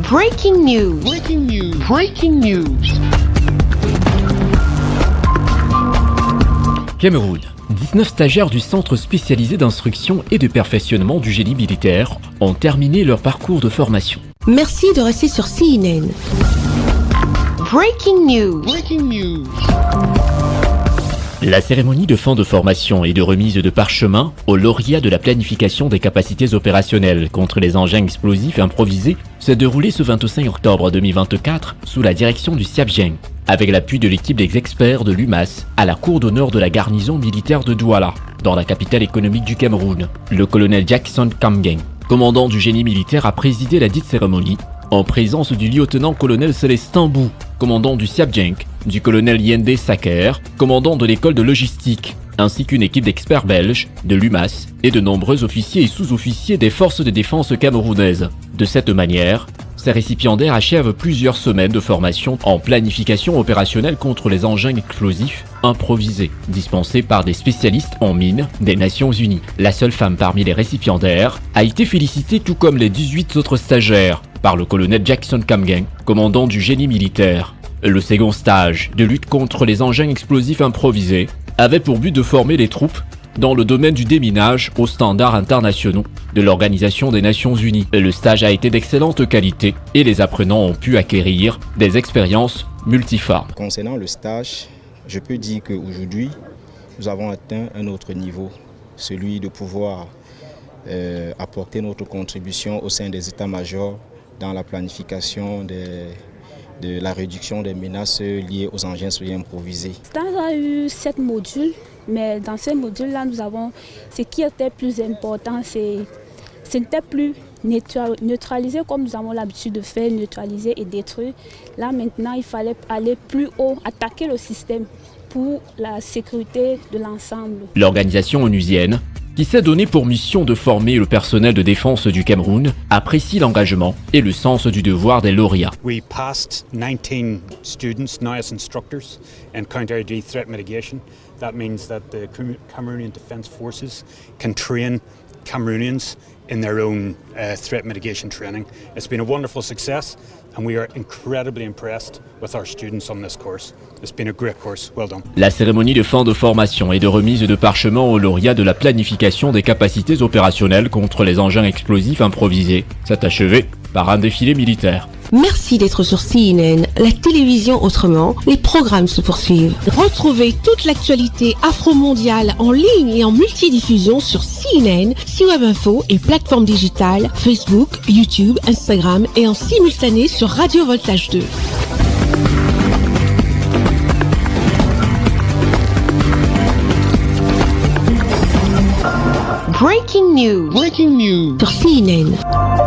Breaking news. Breaking news. Breaking news. Cameroun. 19 stagiaires du Centre spécialisé d'instruction et de perfectionnement du génie militaire ont terminé leur parcours de formation. Merci de rester sur CNN. Breaking news. Breaking news. La cérémonie de fin de formation et de remise de parchemin au lauréat de la planification des capacités opérationnelles contre les engins explosifs improvisés s'est déroulée ce 25 octobre 2024 sous la direction du SIAPGEN, avec l'appui de l'équipe des experts de l'UMAS à la cour d'honneur de la garnison militaire de Douala, dans la capitale économique du Cameroun. Le colonel Jackson Kamgen, commandant du génie militaire, a présidé la dite cérémonie en présence du lieutenant-colonel Célestin Bou, commandant du SIAPGEN, du colonel Yende Saker, commandant de l'école de logistique, ainsi qu'une équipe d'experts belges, de l'UMAS et de nombreux officiers et sous-officiers des forces de défense camerounaises. De cette manière, ces récipiendaires achèvent plusieurs semaines de formation en planification opérationnelle contre les engins explosifs improvisés, dispensés par des spécialistes en mines des Nations Unies. La seule femme parmi les récipiendaires a été félicitée, tout comme les 18 autres stagiaires, par le colonel Jackson Kamgen, commandant du génie militaire. Le second stage de lutte contre les engins explosifs improvisés avait pour but de former les troupes dans le domaine du déminage aux standards internationaux de l'Organisation des Nations Unies. Le stage a été d'excellente qualité et les apprenants ont pu acquérir des expériences multiformes. Concernant le stage, je peux dire qu'aujourd'hui, nous avons atteint un autre niveau, celui de pouvoir apporter notre contribution au sein des états-majors dans la planification de la réduction des menaces liées aux engins improvisés. Le stage a eu 7 modules, mais dans ces modules-là, nous avons ce qui était plus important, ce n'était plus neutraliser comme nous avons l'habitude de faire, neutraliser et détruire. Là maintenant, il fallait aller plus haut, attaquer le système pour la sécurité de l'ensemble. L'organisation onusienne, qui s'est donné pour mission de former le personnel de défense du Cameroun, apprécie l'engagement et le sens du devoir des lauréats. We passed 19 students now as instructors in counter-IED threat mitigation. That means that the Cameroonian Defence Forces can train Cameroonians in their own threat mitigation training. It's been a wonderful success and we are incredibly impressed with our students on this course. It's been a great course. Well done. La cérémonie de fin de formation et de remise de parchemin aux lauréats de la planification des capacités opérationnelles contre les engins explosifs improvisés s'est achevée par un défilé militaire. Merci d'être sur CNN, la télévision autrement. Les programmes se poursuivent. Retrouvez toute l'actualité afro-mondiale en ligne et en multidiffusion sur CNN, C-Web Info et plateformes digitales, Facebook, YouTube, Instagram et en simultané sur Radio Voltage 2. Breaking news. Breaking news. Sur CNN.